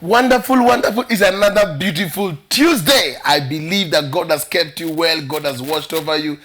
Wonderful, wonderful. It's another beautiful Tuesday. I believe that God has kept you well. God has watched over you.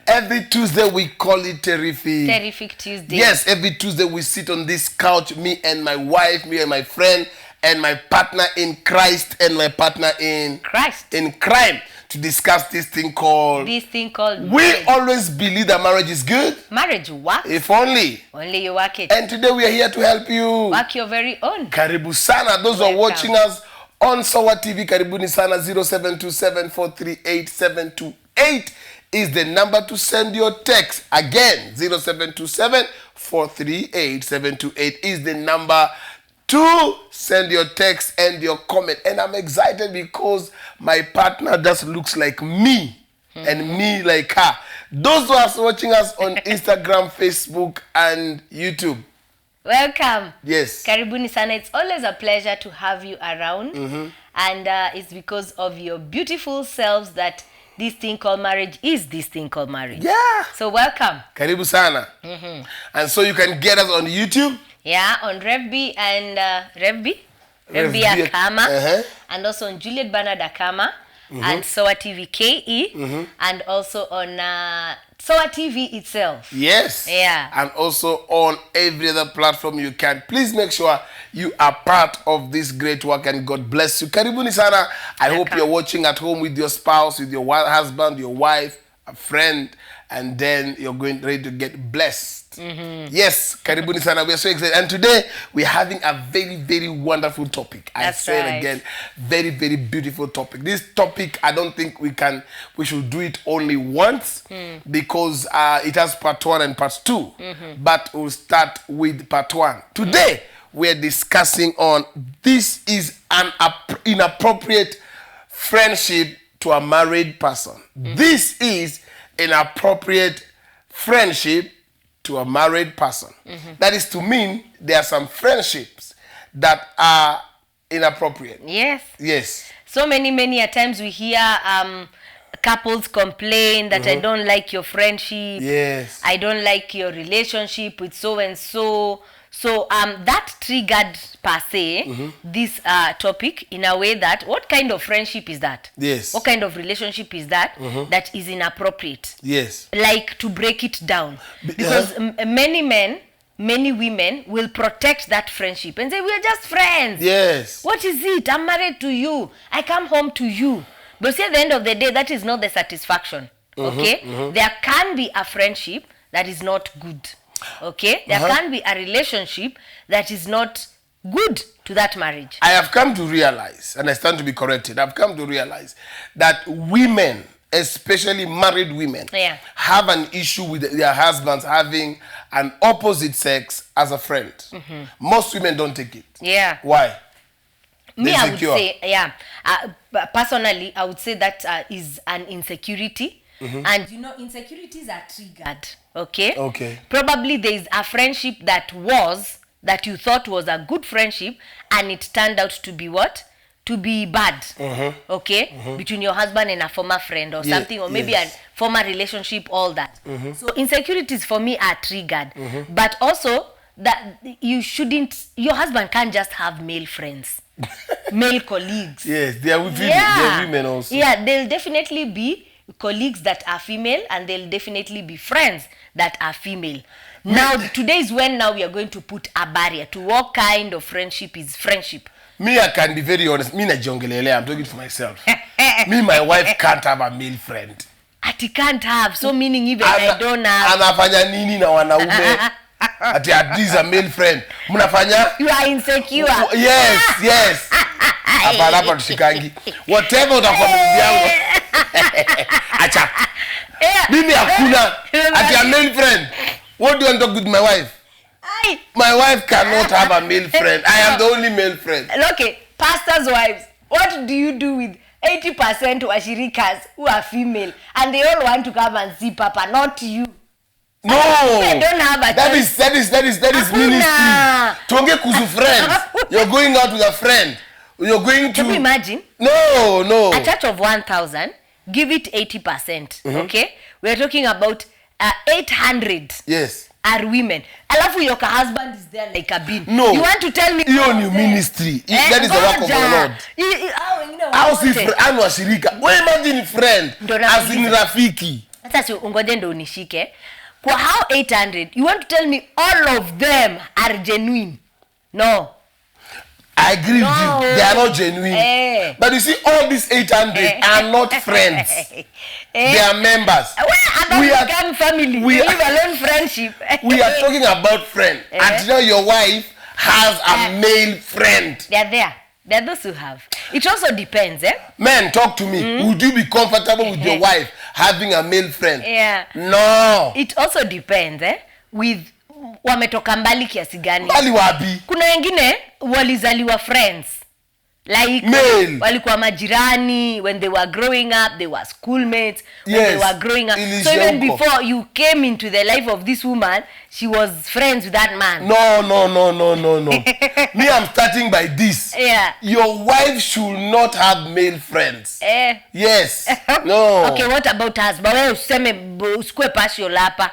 Every Tuesday we call it Terrific. Terrific Tuesday. Yes, every Tuesday we sit on this couch, me and my wife, me and my friend, and my partner in Christ, and my partner in Christ. In crime, to discuss this thing called marriage. We always believe that marriage is good. Marriage works. If only. Only you work it. And today we are here to help you. Work your very own. Karibu sana. Those who are watching us on Sawa TV, karibuni sana. 0727438728 is the number to send your text. Again, 0727438728 is the number to send your text and your comment. And I'm excited because my partner just looks like me and me like her. Those who are watching us on Instagram, Facebook, and YouTube, welcome. Yes. Karibuni sana. It's always a pleasure to have you around. And it's because of your beautiful selves that this thing called marriage is this thing called marriage. Yeah. So welcome. Karibu sana. And so you can get us on YouTube. Yeah, on Revbi and Revbi Akama, and also on Juliet Bernard Akama, and Sawa TV KE, and also on Sawa TV itself. Yes. Yeah. And also on every other platform you can. Please make sure you are part of this great work, and God bless you. Karibuni sana. I hope you're watching at home with your spouse, with your husband, your wife, a friend, and then you're ready to get blessed. Yes, karibuni sana. We are so excited. And today we're having a very, very wonderful topic. I say it again, very, very beautiful topic. This topic, I don't think we should do it only once because it has part 1 and part 2. But we'll start with part 1. Today we're discussing on this is an inappropriate friendship to a married person. This is inappropriate friendship to a married person. That is to mean there are some friendships that are inappropriate. Yes. Yes. So many a times we hear couples complain that I don't like your friendship. Yes. I don't like your relationship with so and so. So that triggered per se this topic in a way that what kind of friendship is that? Yes. What kind of relationship is that that is inappropriate? Yes. Like to break it down. Because many men, many women will protect that friendship and say, we are just friends. Yes. What is it? I'm married to you. I come home to you. But see, at the end of the day, that is not the satisfaction. Okay? There can be a friendship that is not good. Okay? There can be a relationship that is not good to that marriage. I have come to realize, and I stand to be corrected, I've come to realize that women, especially married women, have an issue with their husbands having an opposite sex as a friend. Most women don't take it. Yeah. Why? Me, I would say, personally, I would say that is an insecurity. And you know, insecurities are triggered. Okay. Probably there is a friendship that you thought was a good friendship, and it turned out to be what? To be bad. Okay. Between your husband and a former friend or something, or maybe a former relationship, all that. So insecurities for me are triggered. But also that your husband can't just have male friends. Male colleagues. Yes, they are women also. Yeah, they'll definitely be colleagues that are female, and they'll definitely be friends that are female. Now, today is when we are going to put a barrier to what kind of friendship is friendship. Me, I can be very honest. Me, I'm talking for myself. Me, my wife can't have a male friend. Ati can't have, so meaning even I don't have. Anafanya nini na wanaume? Ati at least a male friend. Munafanya? You are insecure. Yes. Hapa tushikangi. Whatever utakuwa bibi yangu. Acha. Mimi hakuna ati a male friend. What do you want to talk with my wife? My wife cannot have a male friend. I am the only male friend. Okay, pastors' wives, what do you do with 80% washirikas who are female and they all want to come and see Papa, not you? No, I don't have a that is ministry. Tuonge kuzu friends. You're going out with a friend. You're going to. Can you imagine? No. A church of 1,000, give it 80%. Okay, we're talking about 800. Yes. are women. Alafu your husband is there like a bean. No. You want to tell me your new ministry. That is the work of the Lord. How si friend wa shirika. We imagine friend as in rafiki. Sasa ungoje ndo unishike. Kwa how 800, you want to tell me all of them are genuine? No. I agree with you. They are not genuine. But you see, all these 800 are not friends. They are members. We are family. We live alone friendship. We are talking about friend. And now your wife has a male friend. They are there. There are those who have. It also depends, Men, talk to me. Would you be comfortable with your wife having a male friend? Yeah. No. It also depends, with wametoka mbali kiasi gani. Mbali wapi? Kuna wengine walizaliwa friends. Like male. Walikuwa majirani when they were growing up, they were schoolmates when they were growing up. So even before you came into the life of this woman, she was friends with that man. No. Me, I'm starting by this. Yeah. Your wife should not have male friends. Yes. No. Okay, what about husband? Wewe useme usikue passion lapa.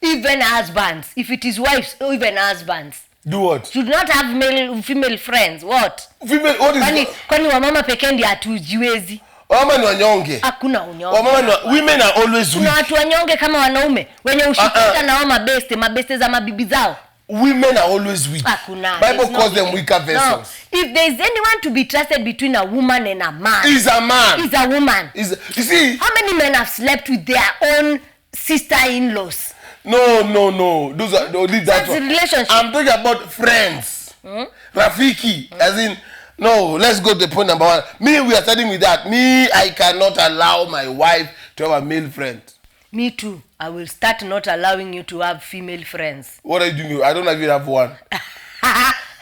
Even husbands, if it is wives, even husbands. Do what? Should not have female friends. What? Female, what is kwani wamama pekee ndio hatujiwezi? Wamama ni wanyonge. Hakuna unyonge. Women are always weak. Kuna watu wanyonge kama wanaume wenye ushikika na wao mabeste za mabibi zao. Women are always weak. Hakuna. Bible calls them weaker vessels. No. If there is anyone to be trusted between a woman and a man, is a man. Is a woman. You see? How many men have slept with their own sister-in-laws? No. Those are that's a relationship. I'm talking about friends. Rafiki. As in, no, let's go to the point number one. Me, we are starting with that. Me, I cannot allow my wife to have a male friend. Me too. I will start not allowing you to have female friends. What are you doing? I don't even have one.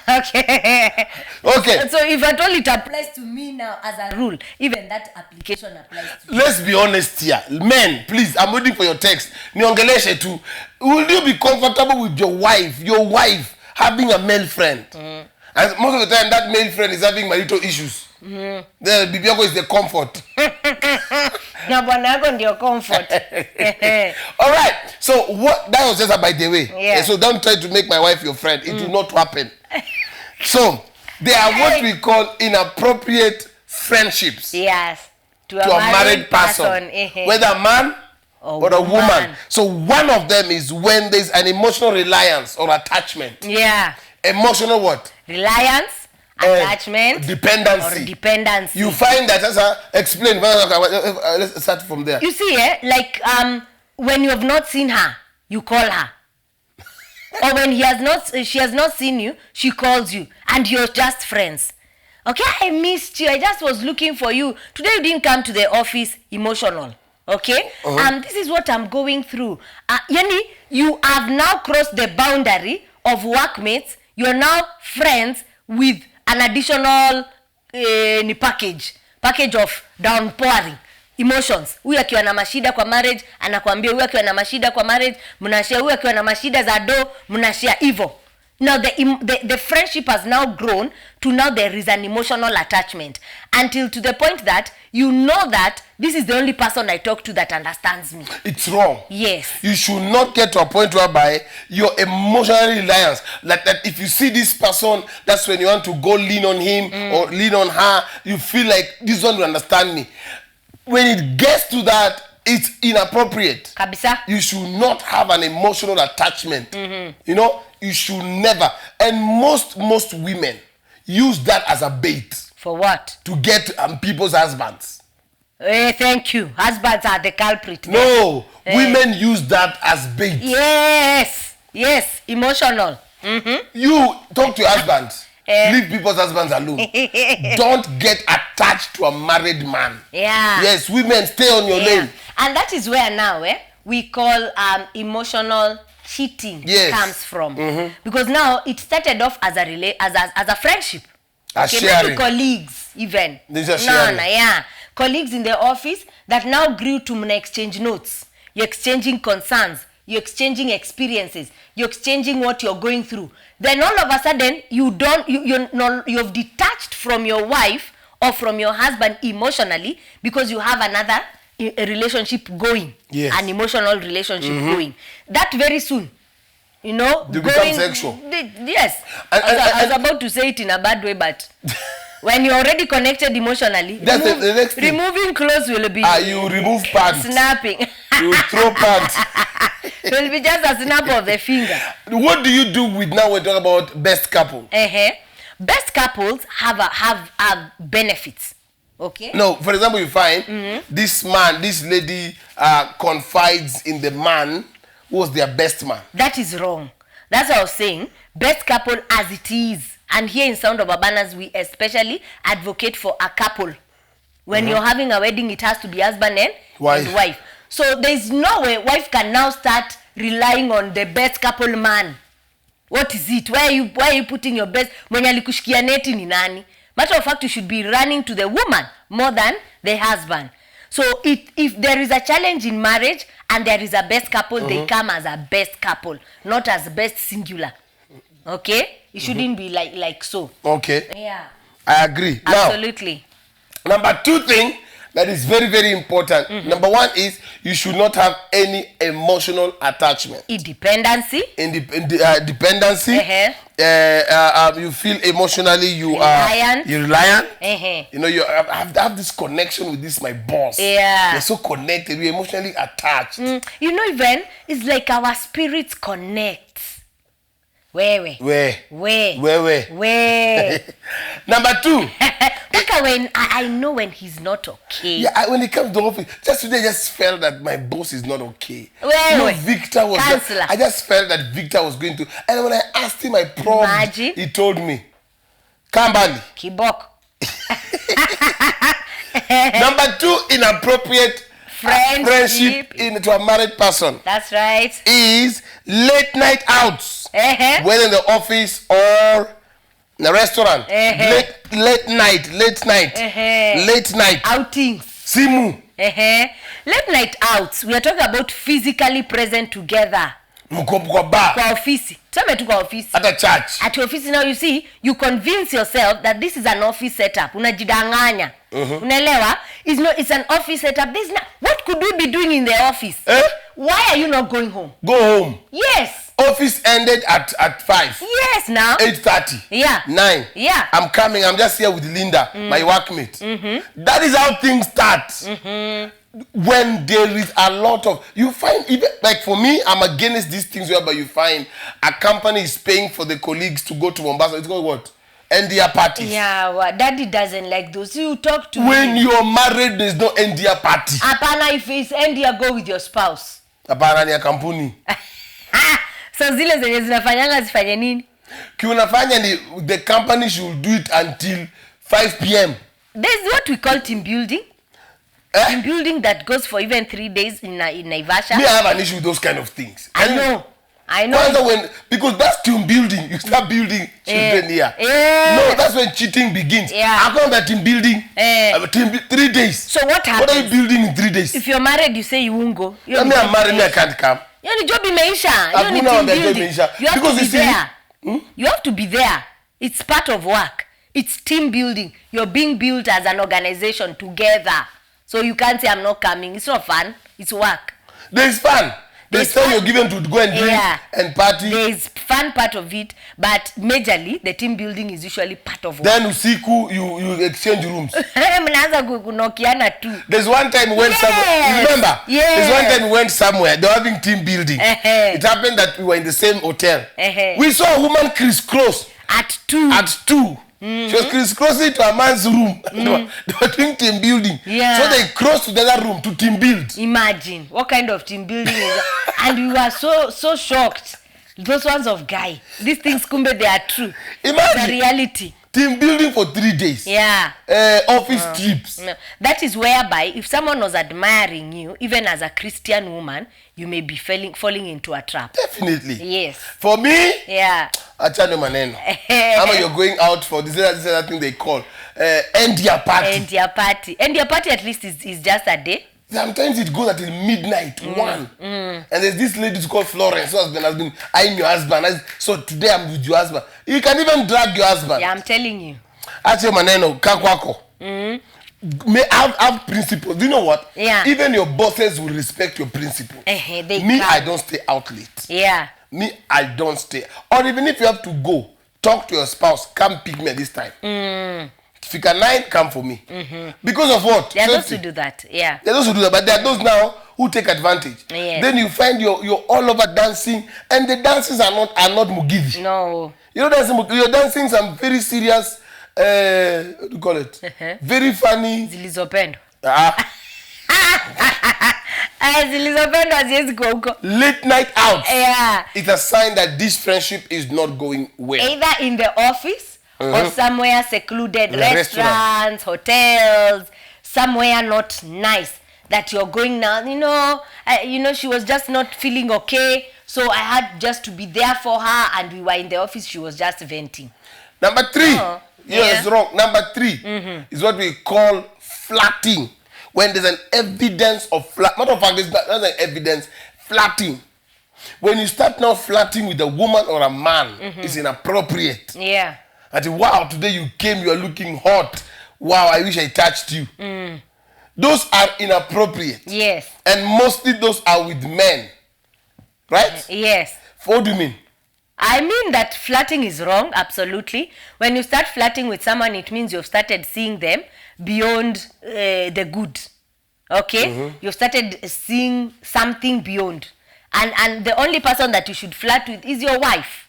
Okay. So if at all it applies to me now as a rule, even that application applies to Let's be honest here. Men, please, I'm waiting for your text. Niongeleshe tu. Will you be comfortable with your wife having a male friend? And most of the time that male friend is having marital issues. Then bibi yako is the comfort. Na bwana yako ndio comfort. All right. So what that was just by the way. Yeah. So don't try to make my wife your friend. It will not happen. So there are what we call inappropriate friendships. Yes. To a married person. Whether a man or a woman. So one of them is when there's an emotional reliance or attachment. Yeah. Emotional what? Reliance, attachment, dependency. Or dependency. You find that as explain. Let's start from there. You see, like when you have not seen her, you call her. Or when she has not seen you, she calls you, and you're just friends. Okay, I missed you. I just was looking for you. Today you didn't come to the office. Emotional. Okay? This is what I'm going through. Yani, you have now crossed the boundary of workmates. You're now friends with an additional package of downpouring emotions. Huyu akiwa na mashida kwa marriage anakuambia, huyu akiwa na mashida kwa marriage mnashare, huyu akiwa na mashida za do mnashare hivyo. Now the friendship has now grown to now there is an emotional attachment until to the point that you know that this is the only person I talk to that understands me. It's wrong. Yes. You should not get to a point whereby your emotional reliance, like that if you see this person, that's when you want to go lean on him or lean on her. You feel like this one will understand me. When it gets to that, it's inappropriate. Kabisa. You should not have an emotional attachment. You know, you should never. And most women use that as a bait. For what? To get people's husbands. Thank you. Husbands are the culprit. No, women use that as bait. Yes, emotional. You talk to your husband. Leave people's husbands alone. Don't get attached to a married man. Yeah. Yes, women, stay on your lane. And that is where now we call emotional cheating comes from. Because now it started off as a friendship. Maybe colleagues even. Colleagues in the office that now grew to exchange notes. You're exchanging concerns. You're exchanging experiences. You're exchanging what you're going through. Then all of a sudden, you've detached from your wife or from your husband emotionally because you have another a relationship going, yes, an emotional relationship going, that very soon, you know, you become sexual. Yes. I was about to say it in a bad way, but when you're already connected emotionally, that's the next thing. Removing clothes will be you remove pants, snapping. You throw pants. It will be just a snap of the finger. What do you do with, now we're talking about best couple? Best couples have benefits. Okay. No, for example, you find this man, this lady confides in the man who was their best man. That is wrong. That's what I was saying. Best couple as it is. And here in Sound of Urbanas, we especially advocate for a couple. When you're having a wedding, it has to be husband and wife. So there's no way wife can now start relying on the best couple man. What is it? Why are you putting your best? Mwenye alikushikia neti ni nani? Matter of fact, you should be running to the woman more than the husband. So if there is a challenge in marriage and there is a best couple, they come as a best couple, not as best singular. Okay? It shouldn't be like so. Okay. Yeah. I agree. Absolutely. Now, number 2 thing that is very, very important. Number 1 is you should not have any emotional attachment. Dependency. Dependency. You feel emotionally you reliant. You're reliant. You know, you have this connection with this my boss. Yeah. You're so connected. You're emotionally attached. You know, even it's like our spirits connect. Where? Number 2. When I know when he's not okay. Yeah, when he comes to office, just today I just felt that my boss is not okay. Victor was I just felt that Victor was going to, and when I asked him my problem, he told me, Kambali. Kibok. Number 2, inappropriate friendship to a married person. That's right. Is late night outs. Whether in the office or in a restaurant. Late night outings. Simu. Late night outs. We are talking about physically present together. Kwa office. Tuseme tu kwa office. At a church. At your office now, you see, you convince yourself that this is an office setup. Unajidanganya. Unaelewa? It's an office setup. What could we be doing in the office? Why are you not going home? Go home. Yes. Office ended at 5. Yes, now. 8:30. Yeah. 9. Yeah. I'm coming. I'm just here with Linda, my workmate. That is how things start. When there is a lot of, you find, even like for me, I'm against these things whereby you find a company is paying for the colleagues to go to Mombasa. It's called what? India parties. Yeah, well, Daddy doesn't like those. You talk to when you're married, there's no India party. Apana, if it's India, go with your spouse. Apana ni ya kampuni. So zile zenye zinafanyanga zifanye nini? Kiunafanya ni the company should do it until 5 p.m. There's what we call team building. Team building that goes for even 3 days in Naivasha. Me, I have an issue with those kind of things. I know. Because that's team building. You start building children here. No, that's when cheating begins. How come that team building? 3 days. So what happens? What are you building in 3 days? If you're married, you say you won't go. I'm married, I can't come. Your job imeisha. You have to be there. You have to be there. It's part of work. It's team building. You're being built as an organization together. So you can't say I'm not coming. It's not fun. It's work. There's fun. There's time you're given to go and drink and party. There's fun part of it, but majorly the team building is usually part of work. Then usiku you exchange rooms. Mnaanza kunokiana tu. There's one time we went somewhere. You remember? Yes. There's one time we went somewhere. They were having team building. It happened that we were in the same hotel. We saw a woman crisscross at 2. She was crisscrossing to a man's room. They were doing team building. So they crossed to the other room to team build. Imagine what kind of team building is that? And we were so shocked. Those ones of guy. These things, kumbe, they are true. Imagine. The reality. Team building for 3 days. Office trips. No. That is whereby if someone was admiring you, even as a Christian woman, you may be falling into a trap. Definitely. Yes. For me, achane maneno. Ama you're going out for this other thing they call India party. India party at least is just a day. Sometimes it goes until midnight, 1. And there's this lady called Florence who has been eyeing your husband. So today I'm with your husband. You can even drag your husband. Yeah, I'm telling you. Ache maneno, kakwako. may have principles. Do you know what? Yeah. Even your bosses will respect your principles. I don't stay out late. Yeah. Me, I don't stay. Or even if you have to go, talk to your spouse, come pick me at this time. If you can 9, come for me. Because of what? There are those who do that. Yeah. There are those who do that, but there are those now who take advantage. Yes. Then you find you're all over dancing, and the dances are not mugithi. No. You're dancing some very serious, what do you call it? Very funny. Zilizopendo. Zilizopendo late night out. Yeah. It's a sign that this friendship is not going well. Either in the office or somewhere secluded, restaurants, hotels, somewhere not nice that you're going now. She was just not feeling okay, so I had just to be there for her, and we were in the office. She was just venting. Number 3. It's wrong. Number 3 is what we call flirting. When there's an evidence of matter of fact, there's not an evidence, flirting. When you start now flirting with a woman or a man, it's inappropriate. Yeah. Wow, today you came, you are looking hot. Wow, I wish I touched you. Those are inappropriate. Yes. And mostly those are with men. Right? Yes. What do you mean? I mean that flirting is wrong, absolutely. When you start flirting with someone, it means you've started seeing them beyond the good. Okay? You've started seeing something beyond. And the only person that you should flirt with is your wife.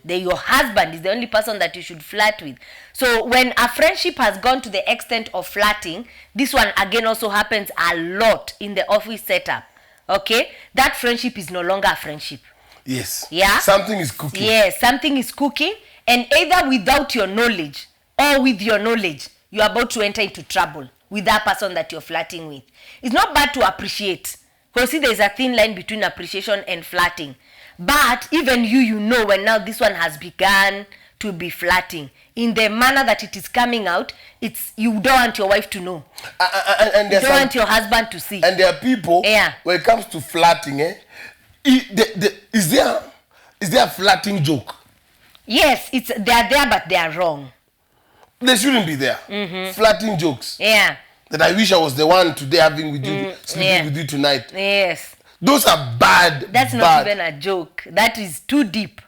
Your husband is the only person that you should flirt with. So when a friendship has gone to the extent of flirting, this one again also happens a lot in the office setup. Okay? That friendship is no longer a friendship. Yes. Yeah? Something is cooking. Yes, something is cooking, and either without your knowledge or with your knowledge, you're about to enter into trouble with that person that you're flirting with. It's not bad to appreciate. Because see, there's a thin line between appreciation and flirting. But even you know when now this one has begun to be flirting, in the manner that it is coming out, you don't want your wife to know. And you don't want your husband to see. And there are people, when it comes to flirting, is there a flirting joke? Yes, they are there, but they are wrong. They shouldn't be there. Flirting jokes. Yeah. That I wish I was the one today having with you, sleeping with you tonight. Yes. Those are bad. That's not even a joke. That is too deep.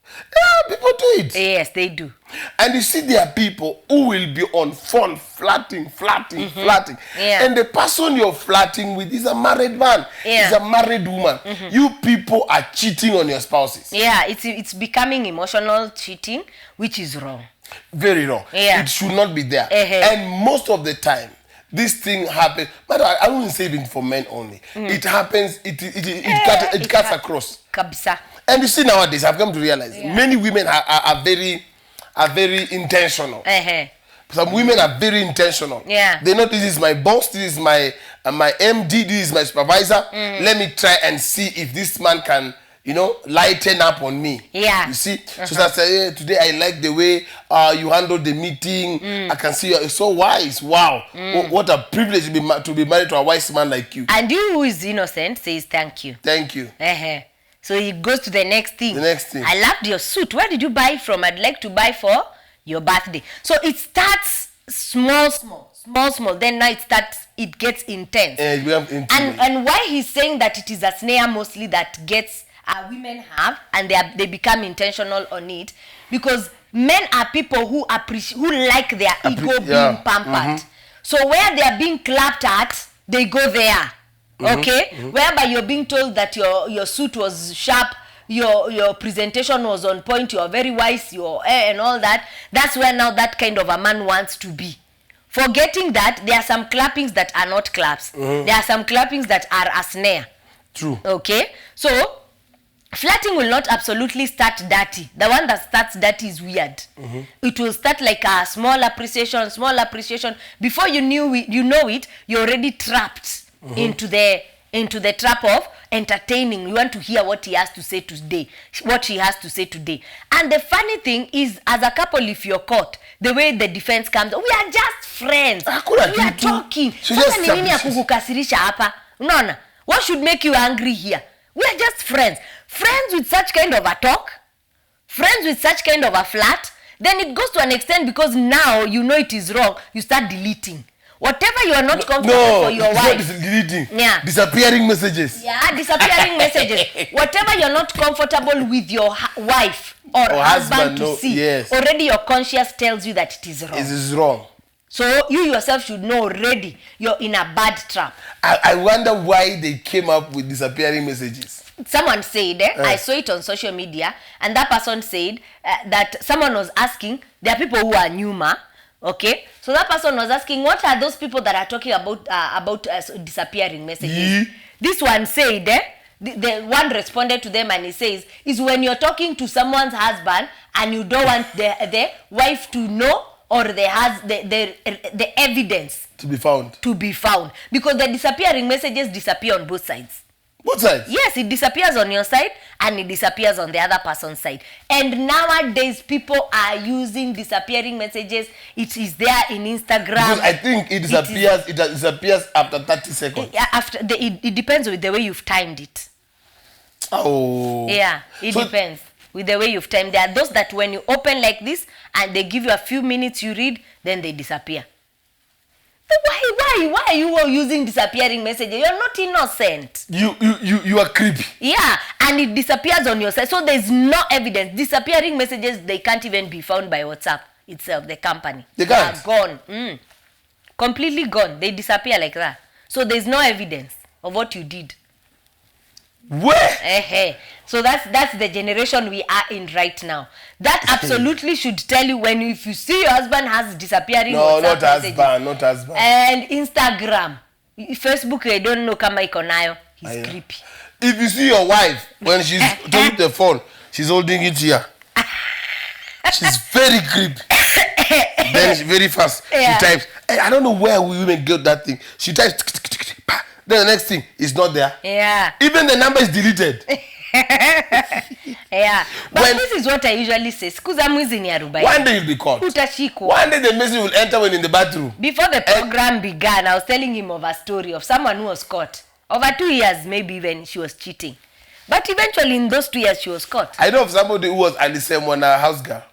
Yeah, people do it. Yes, they do. And you see, there are people who will be on phone flirting. Yeah. And the person you're flirting with is a married man. Yeah. Is a married woman. You people are cheating on your spouses. Yeah, it's becoming emotional cheating, which is wrong. Very wrong. Yeah. It should not be there. And most of the time, this thing happens, but I wouldn't say it for men only. It happens, it cuts across. Kabisa. And you see nowadays, I've come to realize many women are very intentional. Some women are very intentional. Yeah. They know this is my boss, this is my MD, this is my supervisor. Let me try and see if this man can, lighten up on me. Yeah. You see? So I say, hey, today I like the way you handled the meeting. I can see you're so wise. Wow. What a privilege to be married to a wise man like you. And you who is innocent says thank you. Thank you. So he goes to the next thing. The next thing. I loved your suit. Where did you buy it from? I'd like to buy for your birthday. So it starts small. Then now it gets intense. And why he's saying that it is a snare mostly that women have, and they become intentional on it, because men are people who like their ego being pampered. So where they are being clapped at, they go there. Okay? Whereby you're being told that your suit was sharp, your presentation was on point, you're very wise, and all that. That's where now that kind of a man wants to be. Forgetting that there are some clappings that are not claps. There are some clappings that are a snare. True. Okay? So flirting will not absolutely start dirty. The one that starts dirty is weird. It will start like a small appreciation. Before you know it, you're already trapped into the trap of entertaining. You want to hear what he has to say today, what she has to say today. And the funny thing is, as a couple, if you're caught, the way the defense comes, we are just friends. We are talking. Sasa ni nini ya kukukasirisha hapa? Unaona? What should make you angry here? We are just friends. Friends with such kind of a talk, friends with such kind of a flirt, then it goes to an extent, because now you know it is wrong, you start deleting. Whatever you are not comfortable for your wife. Deleting. Yeah. Disappearing messages. Yeah, disappearing messages. Whatever you're not comfortable with your wife or husband to see, already your conscience tells you that it is wrong. It is wrong. So you yourself should know already you're in a bad trap. I wonder why they came up with disappearing messages. Someone said, I saw it on social media, and that person said that someone was asking, there are people who are Numa. Okay, so that person was asking, what are those people that are talking about disappearing messages? This one said, the one responded to them and he says, is when you're talking to someone's husband and you don't want the wife to know or the evidence to be found. Because the disappearing messages disappear on both sides. Both sides? Yes, it disappears on your side and it disappears on the other person's side. And nowadays, people are using disappearing messages. It is there in Instagram. Because I think it disappears after 30 seconds. It depends with the way you've timed it. Oh. Yeah, it depends with the way you've timed. There are those that when you open like this and they give you a few minutes you read, then they disappear. Why are you all using disappearing messages? You're not innocent. You are creepy. Yeah, and it disappears on your side. So there's no evidence. Disappearing messages, they can't even be found by WhatsApp itself, the company. They can't? They are gone. Completely gone. They disappear like that. So there's no evidence of what you did. Where? So that's the generation we are in right now. That absolutely should tell you if you see your husband has disappearing WhatsApp messages. Not husband. And Instagram. Facebook, I don't know kama iko nayo. He's creepy. If you see your wife, when she's taking the phone, she's holding it here. She's very creepy. Then she's very fast. Yeah. She types. I don't know where women get that thing. She types. Then the next thing is not there. Yeah. Even the number is deleted. Yeah. But this is what I usually say. One day you'll be caught. One day the message will enter when in the bathroom. Before the program began, I was telling him of a story of someone who was caught. Over 2 years, maybe even she was cheating. But eventually in those 2 years, she was caught. I know of somebody who was at the same one house girl.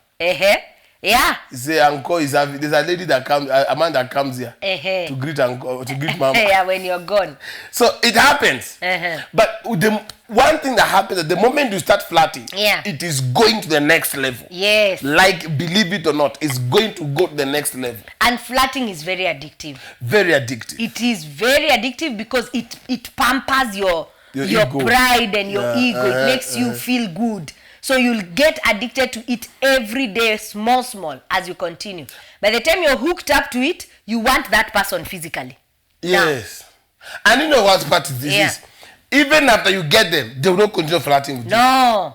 Yeah. Say uncle is having. There's a lady that comes, a man that comes here to greet uncle, to greet mama. Yeah, when you're gone. So it happens. But the one thing that happens at the moment you start flirting, it is going to the next level. Yes. Like, believe it or not, it's going to go to the next level. And flirting is very addictive. Very addictive. It is very addictive because it pampers your pride and your ego. It makes you feel good. So you'll get addicted to it every day, small, as you continue. By the time you're hooked up to it, you want that person physically. Yes. Now. And you know what part this is? Even after you get them, they will not continue flirting with you. No.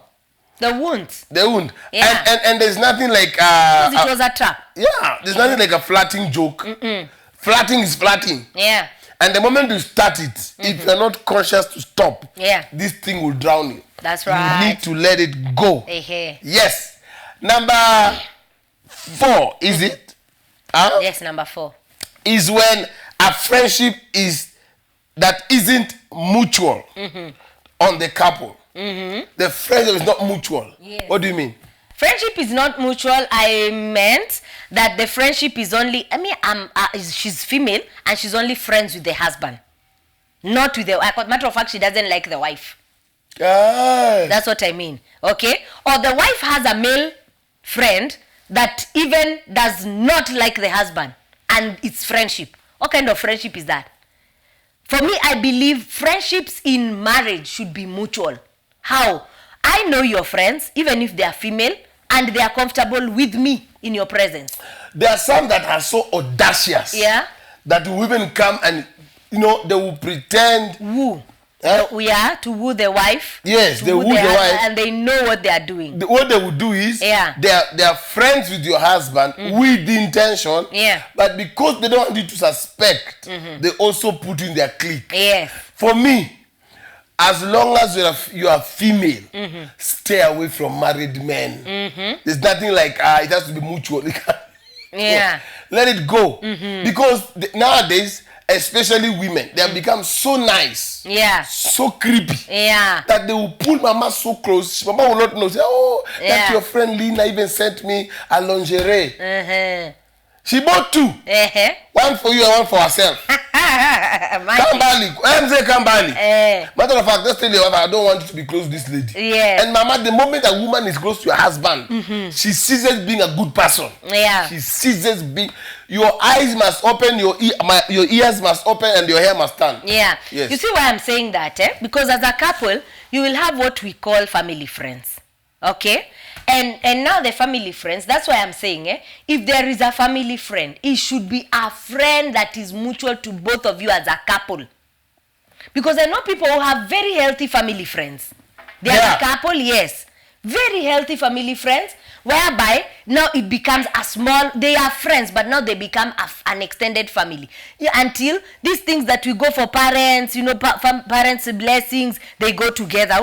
They won't. They won't. Yeah. And there's nothing like... because it was a trap. Yeah. There's nothing like a flirting joke. Flirting is flirting. Yeah. And the moment you start it, if you're not conscious to stop, this thing will drown you. That's right. You need to let it go. Yes. Number 4, is it? Yes, number 4. Is when a friendship that isn't mutual on the couple. The friendship is not mutual. Yes. What do you mean? Friendship is not mutual. I meant that the friendship is only, she's female and she's only friends with the husband. Not with the wife. Matter of fact, she doesn't like the wife. That's what I mean. Okay? Or the wife has a male friend that even does not like the husband. And it's friendship. What kind of friendship is that? For me, I believe friendships in marriage should be mutual. How? I know your friends, even if they are female, and they are comfortable with me in your presence. There are some that are so audacious. Yeah. That will even come and, they will pretend. Woo. To woo the wife. Yes, they woo the wife. And they know what they are doing. What they will do is, they are friends with your husband with the intention. Yeah. But because they don't want you to suspect, they also put in their clique. Yes. For me, as long as you are female, stay away from married men. There's nothing like, it has to be mutual. Yeah. Let it go. Because nowadays, especially women, they have become so nice. Yeah. So creepy. Yeah. That they will pull mama so close. Mama will not know. Say, that your friend Lina even sent me a lingerie. She bought 2. One for you and one for herself. Kambali. Kambali. Matter of fact, just tell your wife, I don't want you to be close to this lady. Yeah. And mama, the moment a woman is close to your husband, she ceases being a good person. Yeah. She ceases being. Your eyes must open, your ears must open, and your hair must stand. Yeah. Yes. You see why I'm saying that? Because as a couple, you will have what we call family friends. Okay? And now the family friends, that's why I'm saying, if there is a family friend, it should be a friend that is mutual to both of you as a couple. Because I know people who have very healthy family friends. They are a couple, yes. Very healthy family friends, whereby now it becomes a small, they are friends, but now they become an extended family. Until these things that we go for parents, parents' blessings, they go together.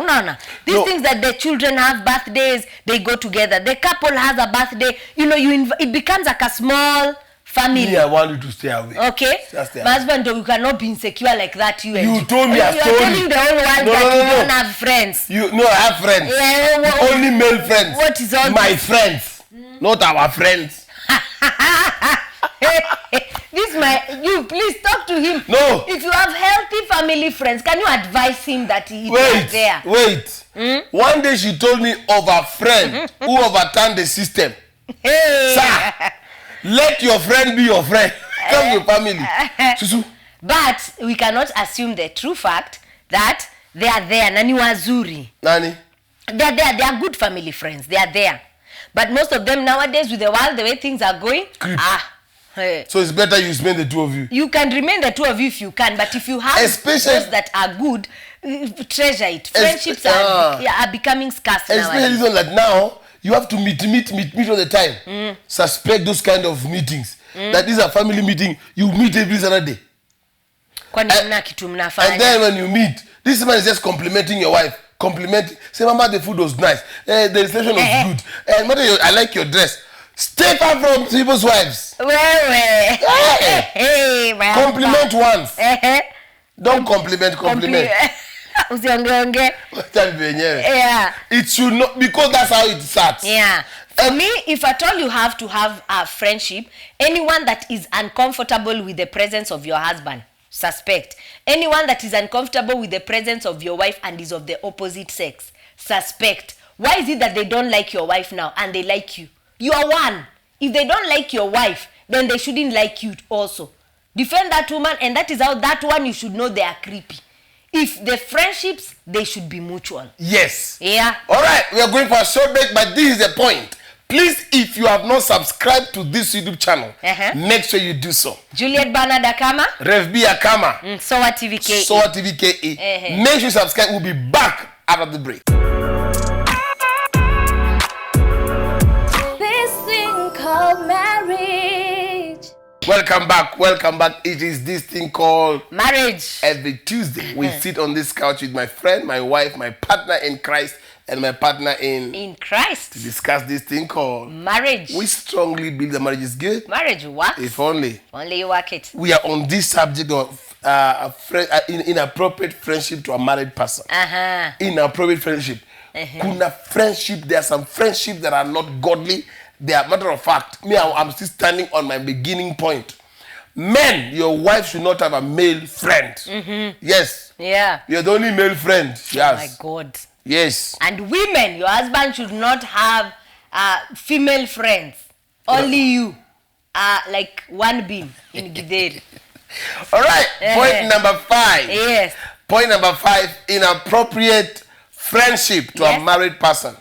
These things that the children have birthdays, they go together. The couple has a birthday, it becomes like a small family. Yeah, I want you to stay away. Okay? My husband, you cannot be insecure like that. You told me a story. You're telling the whole world that you don't have friends. I have friends. Only male friends. What is all my friends? Not our friends. You please talk to him. No. If you have healthy family friends, can you advise him that he is there? Wait. One day she told me of a friend who overturned the system. Sir, let your friend be your friend. Come to family. Susu. But we cannot assume the true fact that they are there. Nani wazuri. Nani? They are there. They are good family friends. They are there. But most of them nowadays, with the world, the way things are going, so it's better you spend the 2 of you. You can remain the 2 of you if you can, but if you have those that are good, treasure it. Friendships are becoming scarce nowadays. Especially that now you have to meet all the time. Suspect those kind of meetings. That is a family meeting. You meet every Saturday. And then when you meet, this man is just complimenting your wife. Say, Mama, the food was nice. The reception was good. And Mother, I like your dress. Stay far from people's wives. Compliment once. Don't compliment. It should not, because that's how it starts. Yeah. For me, if at all you have to have a friendship, anyone that is uncomfortable with the presence of your husband, suspect. Anyone that is uncomfortable with the presence of your wife and is of the opposite sex, suspect. Why is it that they don't like your wife now and they like you? You are one. If they don't like your wife, then they shouldn't like you also. Defend that woman, and that is how that one you should know they are creepy. If the friendships, they should be mutual. Yes. Yeah. All right, we are going for a short break, but this is the point. Please, if you have not subscribed to this YouTube channel, make sure you do so. Juliet Bernard Akama. Rev B Akama. Soa TV KE. Soa TV KE. Make sure you subscribe. We'll be back after the break. This thing called marriage. Welcome back. It is this thing called marriage. Every Tuesday, we sit on this couch with my friend, my wife, my partner in Christ, and my partner in Christ to discuss this thing called marriage. We strongly believe that marriage is good. Marriage works. If only you work it. We are on this subject of inappropriate friendship to a married person. Inappropriate friendship. Kuna friendship. There are some friendships that are not godly. They are, matter of fact, I'm still standing on my beginning point. Men, your wife should not have a male friend. Yes. Yeah. You're the only male friend. Yes. Oh my God. Yes. And women, your husband should not have female friends. Only you are like one bean in Gideri. All right. Point number 5. Yes. Point number 5, inappropriate friendship to a married person.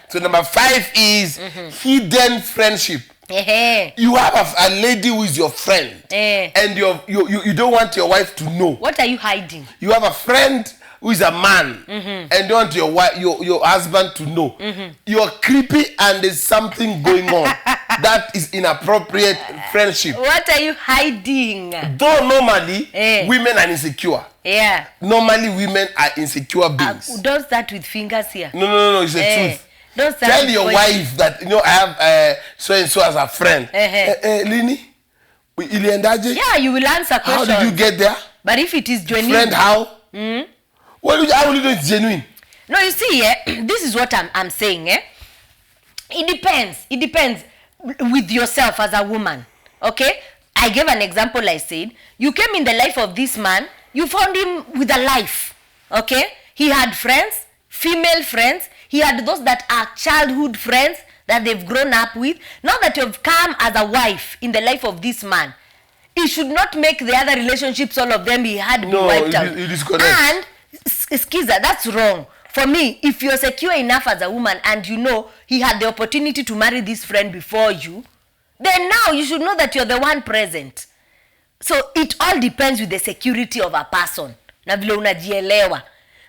So number 5 is hidden friendship. You have a lady who is your friend, and you don't want your wife to know. What are you hiding? You have a friend who is a man, and don't want your husband to know. You're creepy and there's something going on. That is inappropriate friendship. What are you hiding? Though normally women are insecure. Yeah. Normally women are insecure beings. Don't start with fingers here. No, it's the truth. Don't start Tell your wife that I have so and so as a friend. Lini, iliendaje? Yeah, you will answer questions. How did you get there? But if it is genuine. Friend, how? How will you know it's genuine? No, you see, this is what I'm saying. It depends with yourself as a woman. Okay? I gave an example. I said, you came in the life of this man, you found him with a life. Okay? He had friends, female friends. He had those that are childhood friends that they've grown up with. Now that you've come as a wife in the life of this man, it should not make the other relationships, all of them, he had been wiped out. It is correct. And, Skiza, that's wrong. For me, if you're secure enough as a woman and you know he had the opportunity to marry this friend before you, then now you should know that you're the one present. So it all depends with the security of a person. Na vile unajielewa.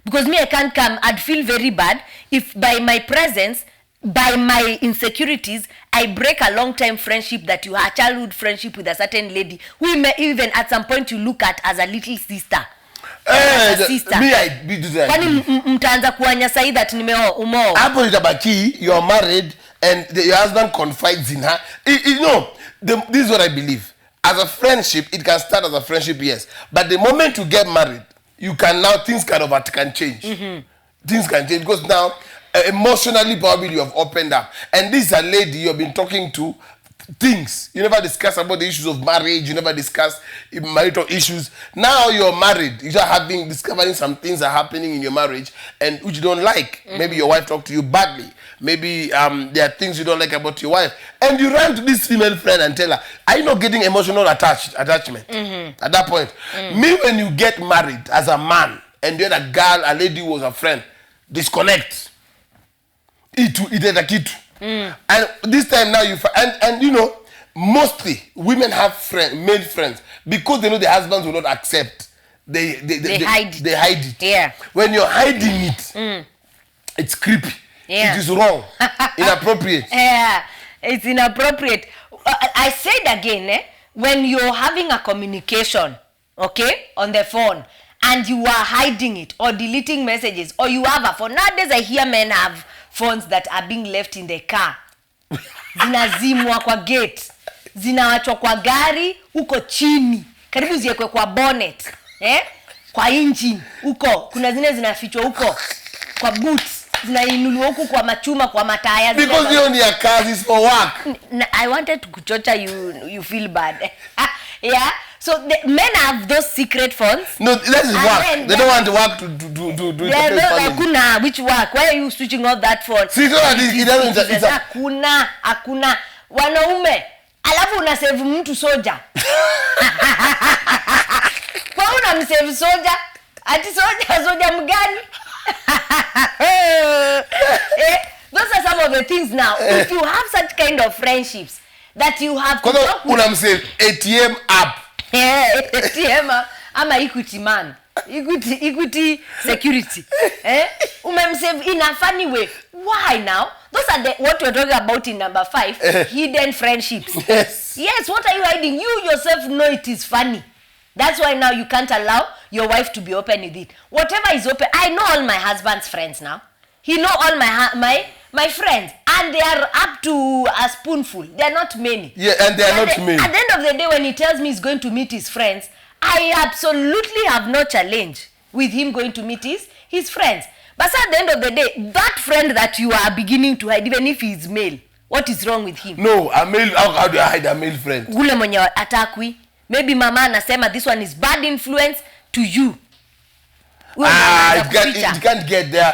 Because me, I can't come, I'd feel very bad if by my presence, by my insecurities, I break a long-time friendship that you had, a childhood friendship with a certain lady who may even at some point you look at as a little sister. Sister. Me, I do that. Kwani mtaanza kuanyasa hii that umoo. Hapo itabaki, you are married and your husband confides in her. You know, this is what I believe. As a friendship, it can start as a friendship, yes. But the moment you get married, you can now, things can change. Things can change because now, emotionally, probably you have opened up. And this is a lady you have been talking to things. You never discuss about the issues of marriage. You never discuss marital issues. Now you're married. You are discovering some things are happening in your marriage and which you don't like. Maybe your wife talked to you badly. Maybe there are things you don't like about your wife. And you run to this female friend and tell her, are you not getting emotional attachment? At that point. Me, when you get married as a man and you're a girl, a lady who was a friend, disconnect. It is a kid. And this time now and you know, mostly women have male friends because they know their husbands will not accept. They hide it. Yeah. When you're hiding it, it's creepy. Yeah. It is wrong. Inappropriate. Yeah, it's inappropriate. I said again, when you're having a communication, okay, on the phone, and you are hiding it or deleting messages, or you have a phone. Nowadays I hear men have phones that are being left in the car. Zinazimwa kwa gate. Zinawachwa kwa gari, uko chini. Karibu ziekwe kwa bonnet. Kwa engine, uko. Kuna zine zinafichwa uko. Kwa boots. Zinainuliwa huku kwa machuma, kwa mataya. Because you only are cars is for work. I wanted to kuchocha you feel bad. Yeah. So the men have those secret phones. No, that is work. They don't want to work to do it. Which work? Why are you switching off that phone? See, so it doesn't. Hakuna. Wanaume. Alafu una save mtu soja. Kwa una msave soja? Ati soja mgani? Those are some of the things now. If you have such kind of friendships that you have to talk with ATM app. ATM app. Ama Equity man. Equity security. Umemsave in a funny way. Why now? Those are what we're talking about in number 5. Hidden friendships. Yes, what are you hiding? You yourself know it is funny. That's why now you can't allow your wife to be open with it. Whatever is open, I know all my husband's friends now. He know all my friends, and they are up to a spoonful. They are not many. Yeah, and they are not many. At the end of the day, when he tells me he's going to meet his friends, I absolutely have no challenge with him going to meet his friends. But at the end of the day, that friend that you are beginning to hide, even if he is male, what is wrong with him? No, a male. How do I hide a male friend? Ule mwenye atakwi. Maybe mama anasema this one is bad influence to you. It can't get there.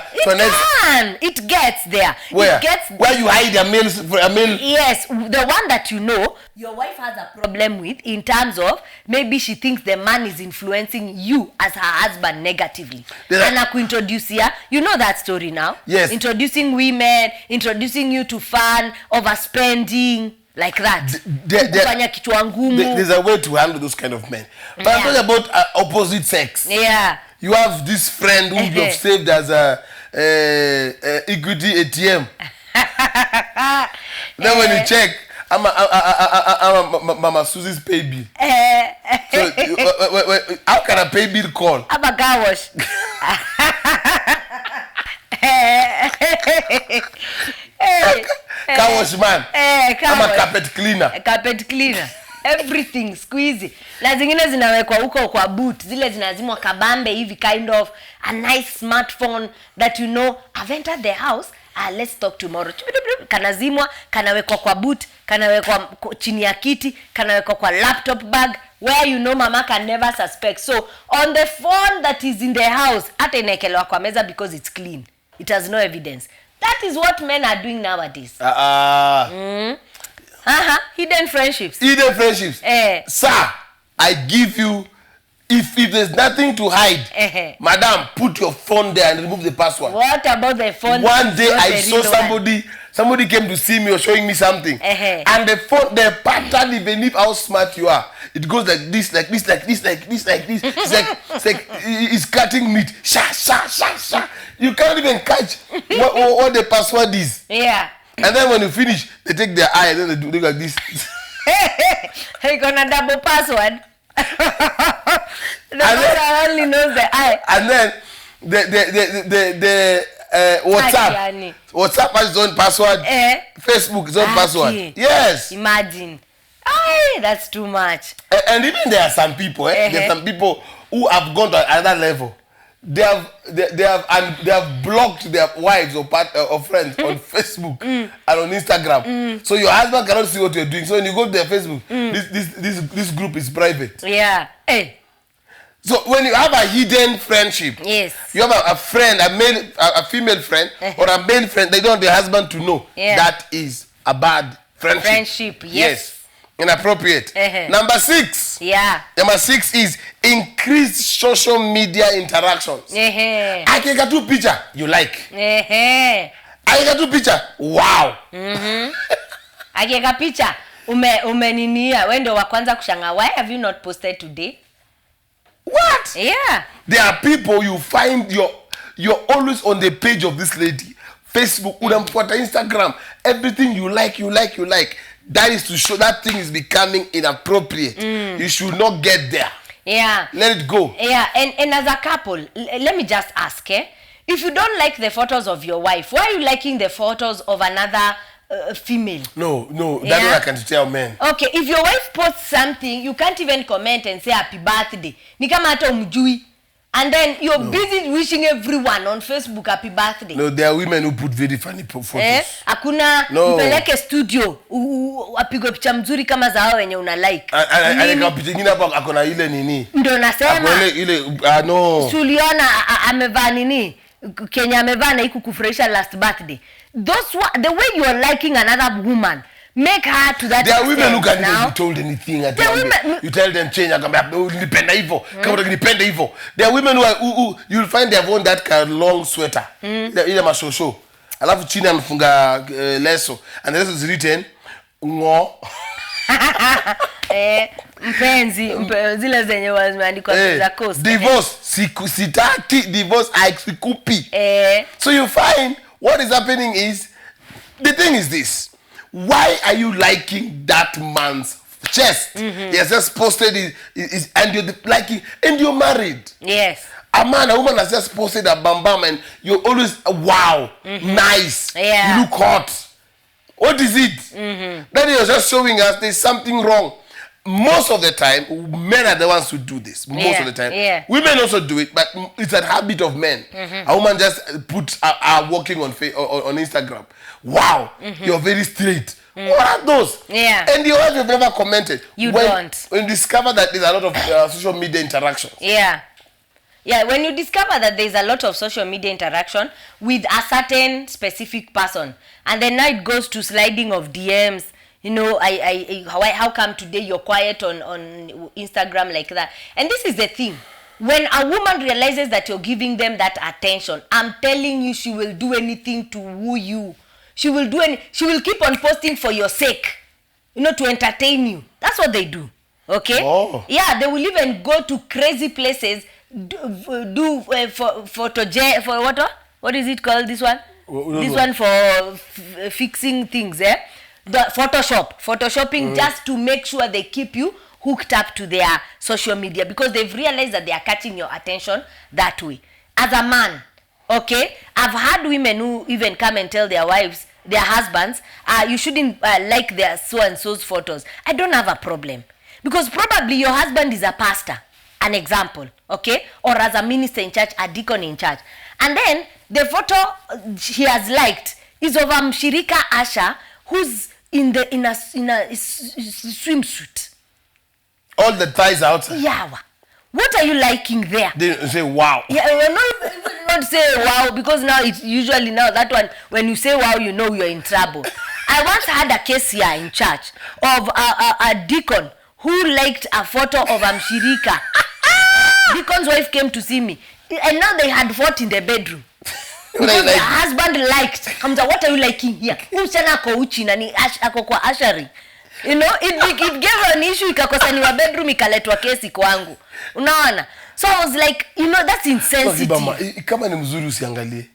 It gets there. Where? It gets where you hide a male? Yes, the one that you know your wife has a problem with in terms of maybe she thinks the man is influencing you as her husband negatively. And I could introduce here. You know that story now? Yes. Introducing women, introducing you to fun, overspending. Like that. There's a way to handle those kind of men. But I'm talking about opposite sex. Yeah. You have this friend who you have saved as a Equity ATM. Then when you check, I'm Mama Susie's pay bill. So how can a pay bill call? I'm a car wash. Car wash man. I'm a carpet cleaner. Carpet cleaner. Everything squeezy. Na zingine zinawekwa huko kwa boot. Zile zinazimwa kabambe hivi, kind of a nice smartphone that you know I've entered the house let's talk tomorrow. Kanazimwa, kanawekwa kwa boot, kanawekwa chini ya kiti, kanawekwa kwa laptop bag, where you know mama can never suspect. So on the phone that is in the house, hata inaekelewa kwa meza because it's clean. It has no evidence. That is what men are doing nowadays. Hidden friendships. Hidden friendships. Sir, I give you, if there's nothing to hide, madam, put your phone there and remove the password. What about the phone? One day I saw somebody came to see me or showing me something. And the phone, the pattern, even if how smart you are, it goes like this, like this, like this, like this, like this. It's like it's cutting meat. Sha. You can't even catch what the password is. Yeah. And then when you finish, they take their eye and then they do like this. Hey, gonna double password. The person only knows the eye. And then the WhatsApp has its own password. Facebook its own password. Yes. Imagine. Ay, that's too much. And even there are some people, there are some people who have gone to another level. They have blocked their wives or friends on Facebook and on Instagram. So your husband cannot see what you're doing. So when you go to their Facebook, this group is private. Yeah. Hey. So when you have a hidden friendship, yes, you have a friend, a female friend or a male friend, they don't want their husband to know. That is a bad friendship. Yes. Inappropriate. Number 6. Yeah. Number 6 is increased social media interactions. Akika tu picture, you like. Akika tu picture, wow. Akika picture, umeninia, wewe ndio wa kwanza kushanga. Why have you not posted today? What? Yeah. There are people you find you're always on the page of this lady. Facebook, unamfuata Instagram, everything you like. That is to show that thing is becoming inappropriate. You should not get there. Yeah. Let it go. Yeah, and as a couple, let me just ask, if you don't like the photos of your wife, why are you liking the photos of another female? No, that's what I can tell men. Okay, if your wife posts something, you can't even comment and say happy birthday. Ni kama hata umjui. And then you're busy wishing everyone on Facebook happy birthday. No, there are women who put very funny photos. Hakuna mpeleke studio apigwe picha mzuri kama za hao wenye una like. Ana picha nyingine hapo akona ile nini? Ndio nasema. Ile no. Suliona amevaa nini? Kenya amevaa na ikukufurahisha last birthday. The way you are liking another woman, make her to that. There are women who can't even be told anything. You tell them change. Nipenda hivyo. Kama nipenda hivyo. There are women who you'll find they have worn that kind of long sweater. Ile mashosho. Alafu chini amefunga leso. And the leso is written ngo. Mpenzi zile zenye wameandikwa za coast. Divorce sitaki, divorce haikupi. So you find what is happening is, the thing is this. Why are you liking that man's chest? He has just posted it, and you're liking, and you're married. Yes. A woman has just posted a bam and you're always wow, nice. Yeah. You look hot. What is it? Then you're just showing us there's something wrong. Most of the time, men are the ones who do this. Most of the time. Yeah. Women also do it, but it's a habit of men. A woman just puts walking on Instagram. Wow, you're very straight. What are those? Yeah. And your wife have never commented. Don't. When you discover that there's a lot of social media interactions. Yeah. Yeah, when you discover that there's a lot of social media interaction with a certain specific person, and then now it goes to sliding of DMs. You know, how come today you're quiet on Instagram like that? And this is the thing. When a woman realizes that you're giving them that attention, I'm telling you, she will do anything to woo you. She will keep on posting for your sake, you know, to entertain you. That's what they do. Okay? Oh. Yeah, they will even go to crazy places, what is it called, this one? This one for fixing things, the photoshopping just to make sure they keep you hooked up to their social media, because they've realized that they are catching your attention that way. As a man, okay, I've had women who even come and tell their wives, their husbands, you shouldn't like their so-and-so's photos. I don't have a problem, because probably your husband is a pastor, an example, okay, or as a minister in church, a deacon in church, and then the photo he has liked is of mshirika Asha who's in a swimsuit. All the thighs are outside. Yeah. What are you liking there? They say wow. Yeah, we're not say wow, because now it's usually now that one, when you say wow, you know you're in trouble. I once had a case here in church of a deacon who liked a photo of mshirika. Deacon's wife came to see me, and now they had fought in the bedroom. Because the husband liked. What are you liking here? You know, it gave an issue, ikakosaniwa bedroom, ikaletwa kesi kwangu. Unaona? So I was like, you know, that's insensitive. Kama ni mzuri usiangalie.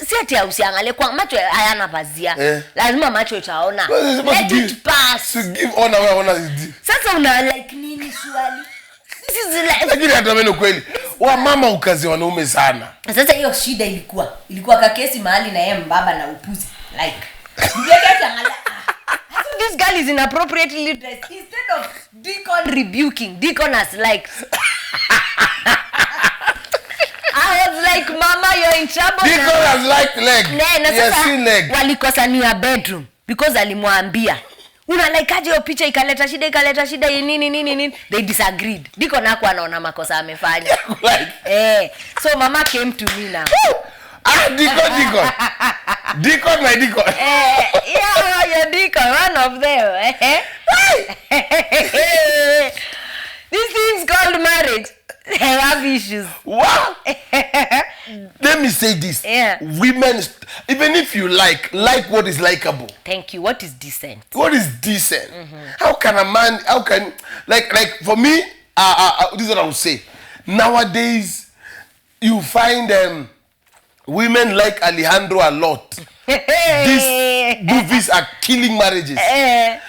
Si ati usiangalie, kwa macho hayana pazia. Lazima macho itaona. Let it pass. To give honor where honor is due. Sasa una like nini swali? This is like, lakini hata mimi kweli wa mama ukazi wanaume sana. Sasa hiyo shida ilikuwa kakesi mahali na yeye mbaba na upuzi like. This girl is inappropriately dressed. Instead of deacon rebuking, deacon has liked. I was like, Mama, you're in trouble. Deacon has liked leg. Yes, seen leg. Walikosania bedroom because alimwambia. Una like aje hiyo picha ikaleta shida nini. They disagreed. Deacon hakuwa anaona makosa amefanya. So Mama came to me now. Deacon. Deacon, my deacon. Yeah, your deacon, one of them. These things called marriage, they have issues. Wow. Let me say this. Yeah. Women, even if you like what is likable. Thank you. What is decent? What is decent? How can a man, like for me, this is what I would say. Nowadays, you find women like Alejandro a lot. These movies are killing marriages.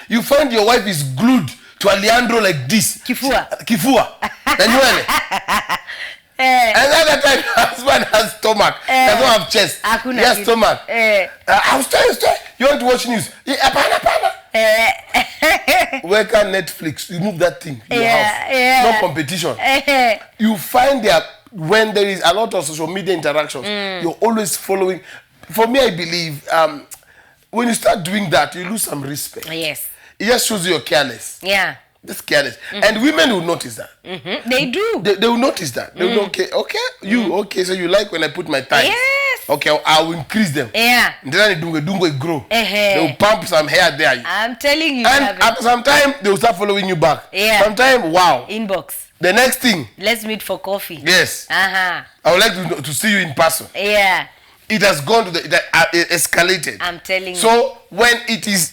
You find your wife is glued to Alejandro like this. Kifua. Another time, husband has stomach. Doesn't have chest. He has stomach. I was trying. You want to watch news? Where can Netflix remove that thing in your house? No competition. You find when there is a lot of social media interactions, you're always following. For me, I believe when you start doing that, you lose some respect. Yes. It just shows you're careless. Yeah. Just careless. And women will notice that. They do. They will notice that. They will okay, so you like when I put my thighs. Yes. Okay, I will increase them. Yeah. Then they grow. They will pump some hair there. I'm telling you. And after some time, they will start following you back. Yeah. Sometime, wow. Inbox. The next thing. Let's meet for coffee. Yes. I would like to see you in person. Yeah. It has gone to it escalated. I'm telling you. So when it is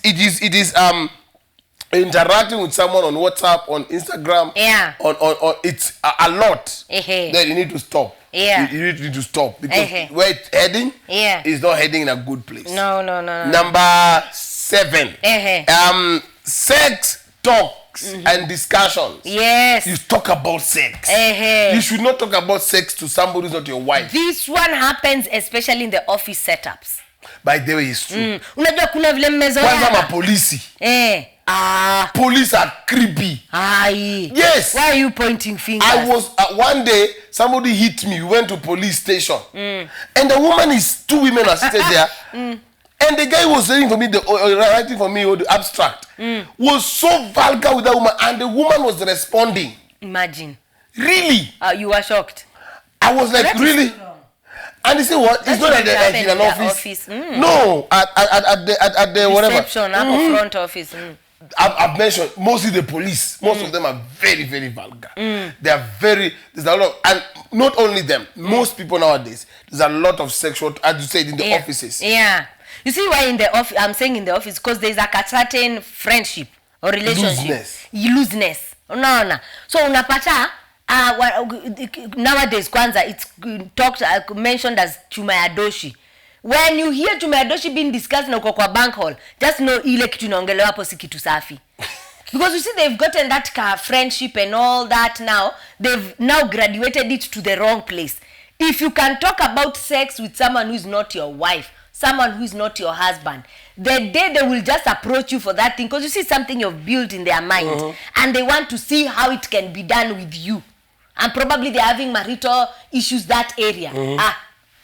interacting with someone on WhatsApp, on Instagram, on it's a lot. Then you need to stop. Yeah. You need to stop because where it's heading is not heading in a good place. No. Number 7. Sex talks and discussions. Yes. You talk about sex. You should not talk about sex to somebody who's not your wife. This one happens especially in the office setups. By the way, it's true. Unajua kuna vile mmezoea. Kwanza mapolisi. Police are creepy. Yes. Why are you pointing fingers? I was one day somebody hit me. We went to police station, and the woman is 2 women are seated there, and the guy was writing for me the abstract was so vulgar with the woman, and the woman was responding. Imagine. Really? You were shocked. I was like, really? And he said, what? It's not in an office. No, at the whatever. Reception, front office. I've mentioned mostly the police. Most of them are very, very vulgar. They are there's a lot and not only them, most people nowadays, there's a lot of sexual, as you said, in the offices. Yeah. You see why in the office, I'm saying in the office, because there's like a certain friendship or relationship. Looseness. No. So unapata, nowadays, kwanza, it's mentioned as chuma ya doshi. When you hear chuma ya doshi being discussed na uko kwa bank hall, just know ile kitu inaongelewa hapo si kitu safi. Because you see they've gotten that friendship and all that now, they've now graduated it to the wrong place. If you can talk about sex with someone who is not your wife, someone who is not your husband, the day they will just approach you for that thing, because you see something you've built in their mind, and they want to see how it can be done with you. And probably they're having marital issues that area.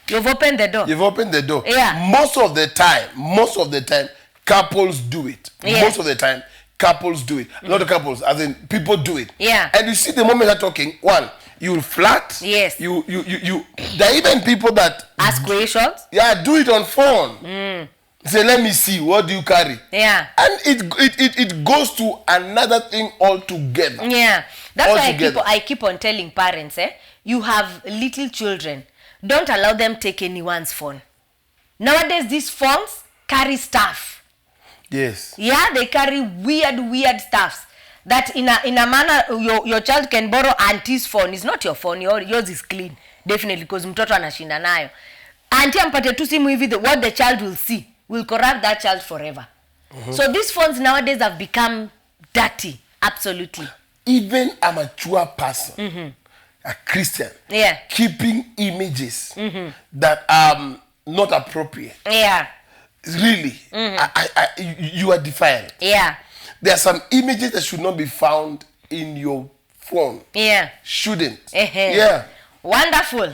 You've opened the door. You've opened the door. Yeah. Most of the time, couples do it. Yeah. Most of the time, couples do it. Not the couples, as in people do it. Yeah. And you see, the moment you're talking, one, you'll flirt. Yes. You. There are even people that ask questions. Yeah, do it on phone. Say, let me see, what do you carry? Yeah. And it goes to another thing altogether. Yeah. That's altogether. why I keep on telling parents, you have little children, don't allow them take anyone's phone. Nowadays, these phones carry stuff. Yes. Yeah, they carry weird stuffs. That in a manner, your child can borrow auntie's phone. It's not your phone, yours is clean. Definitely, because mtoto anashinda nayo. Auntie ampate tu simu hivi, what the child will see will corrupt that child forever. So these phones nowadays have become dirty. Absolutely. Even a mature person, a Christian, keeping images that are not appropriate. Yeah. Really, you are defiant. Yeah. There are some images that should not be found in your phone. Yeah. Shouldn't. Yeah. Wonderful.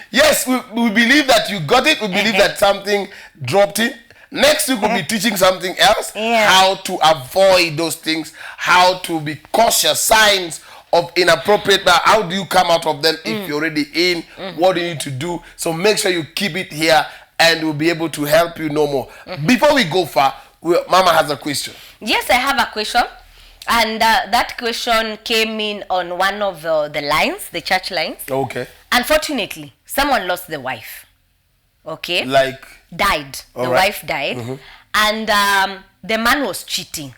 Yes, we believe that you got it. We believe that something dropped in. Next week, we'll be teaching something else. Yeah. How to avoid those things. How to be cautious. Signs of inappropriate. How do you come out of them if you're already in? What do you need to do? So make sure you keep it here and we'll be able to help you no more. Before we go far, Mama has a question. Yes, I have a question. And that question came in on one of the lines, the church lines. Okay. Unfortunately, someone lost the wife. Okay. Like? Died. The wife died. And the man was cheating.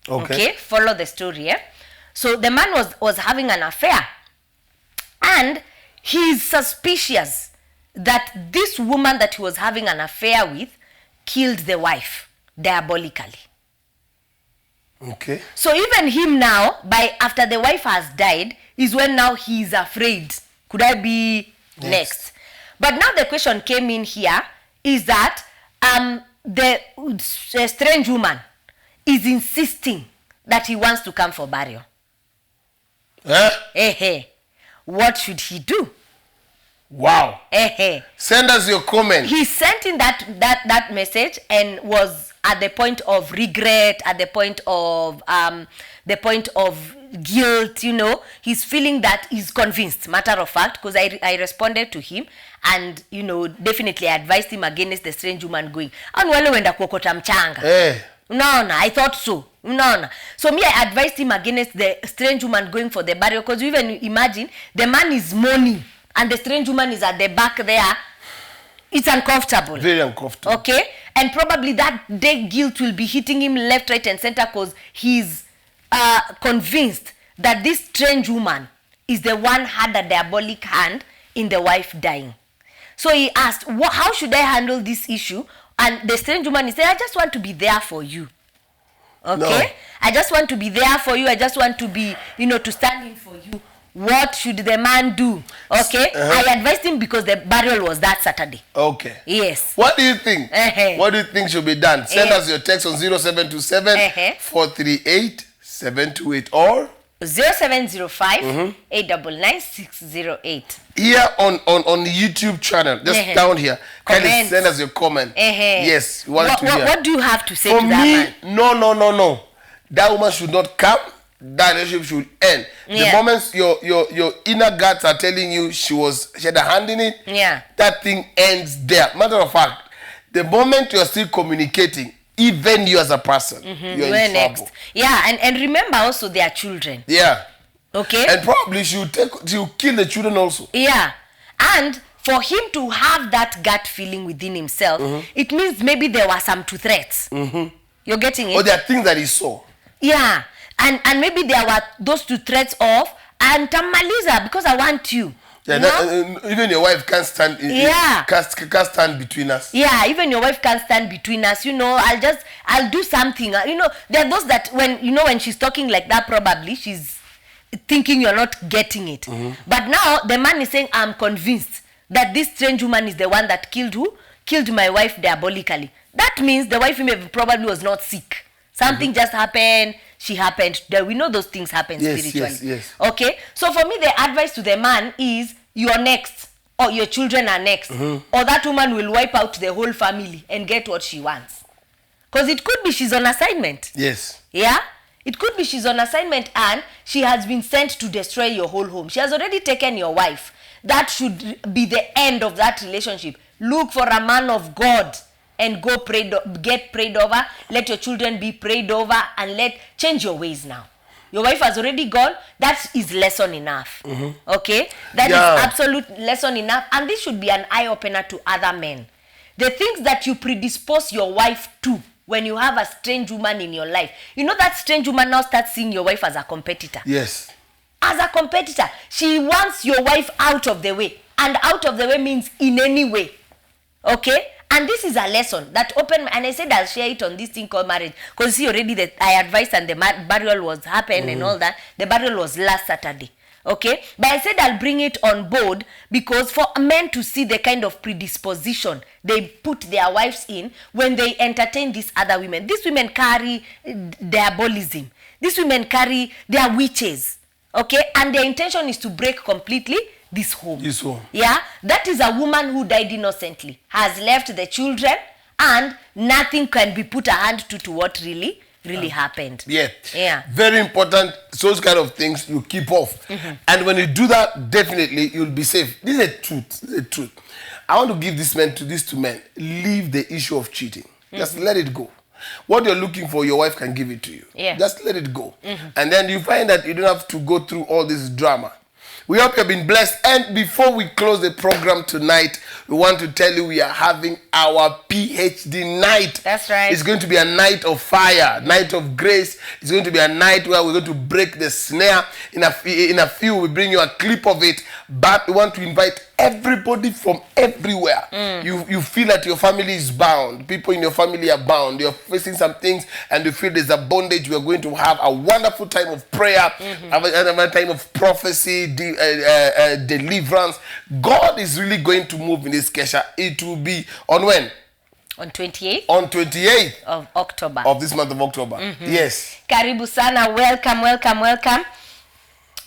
Okay. Follow the story. So the man was having an affair. And he's suspicious that this woman that he was having an affair with killed the wife diabolically. Okay. So even him now, after the wife has died, is when now he's afraid. Could I be next? But now the question came in here is that the strange woman is insisting that he wants to come for burial. What should he do? Wow. Send us your comment. He sent in that message and was at the point of regret, at the point of guilt, he's feeling that he's convinced, matter of fact, because I responded to him and, definitely I advised him against the strange woman going. No, I thought so. No. So me, I advised him against the strange woman going for the burial, because you even imagine the man is mourning and the strange woman is at the back there. It's uncomfortable. Very uncomfortable. Okay? And probably that day guilt will be hitting him left, right, and center because he's convinced that this strange woman is the one had a diabolic hand in the wife dying. So he asked, how should I handle this issue? And the strange woman said, I just want to be there for you. Okay? No. I just want to be there for you. I just want to be, to stand in for you. What should the man do? Okay? I advised him because the burial was that Saturday. Okay. Yes. What do you think? What do you think should be done? Send us your text on 0727 438 728 or 0705 899 608. Here on the YouTube channel, just down here, kindly send us your comment. Yes, we want to hear. What do you have to say to that man? No. That woman should not come. That relationship should end. The moment your inner guts are telling you she had a hand in it, that thing ends there. Matter of fact, the moment you're still communicating, even you as a person, you're in trouble. Next. Yeah, and remember also their children. Yeah. Okay. And probably she'll kill the children also. Yeah. And for him to have that gut feeling within himself, it means maybe there were some two threats. You're getting it? Or there are things that he saw. Yeah. And maybe there were those two threats of, and Tamaliza, because I want you. Yeah, even your wife can't stand. Can't stand between us. Yeah, even your wife can't stand between us. I'll do something. There are those that when she's talking like that, probably she's thinking you're not getting it. But now the man is saying, I'm convinced that this strange woman is the one that killed my wife diabolically. That means the wife probably was not sick. Something just happened. She happened. We know those things happen spiritually. Yes. Okay? So for me, the advice to the man is, you're next. or your children are next, or that woman will wipe out the whole family and get what she wants. Because it could be she's on assignment. Yes. Yeah? It could be she's on assignment and she has been sent to destroy your whole home. She has already taken your wife. That should be the end of that relationship. Look for a man of God and go get prayed over. Let your children be prayed over and change your ways now. Your wife has already gone. That is lesson enough. Okay? That is absolute lesson enough. And this should be an eye-opener to other men. The things that you predispose your wife to when you have a strange woman in your life. You know that strange woman now starts seeing your wife as a competitor. Yes. As a competitor. She wants your wife out of the way. And out of the way means in any way. Okay? And this is a lesson that opened, and I said I'll share it on this thing called marriage. Because see already that I advised and the burial was happened and all that. The burial was last Saturday. Okay? But I said I'll bring it on board because for men to see the kind of predisposition they put their wives in when they entertain these other women. These women carry diabolism. These women carry their witches. Okay? And their intention is to break completely this home. This home. Yeah? That is a woman who died innocently, has left the children, and nothing can be put a hand to what really happened. Yeah. Very important. Those kind of things you keep off. And when you do that, definitely you'll be safe. This is the truth. I want to give these to men. Leave the issue of cheating. Just let it go. What you're looking for, your wife can give it to you. Yeah. Just let it go. And then you find that you don't have to go through all this drama. We hope you've been blessed. And before we close the program tonight, we want to tell you we are having our PhD night. That's right. It's going to be a night of fire, night of grace. It's going to be a night where we're going to break the snare. In a few, we bring you a clip of it. But we want to invite everybody from everywhere. You feel that your family is bound. People in your family are bound. You're facing some things and you feel there's a bondage. We're going to have a wonderful time of prayer, a time of prophecy, deliverance. God is really going to move in this kesha. It will be on when? On 28th? On 28th of October. Of this month of October. Yes. Karibu sana. Welcome.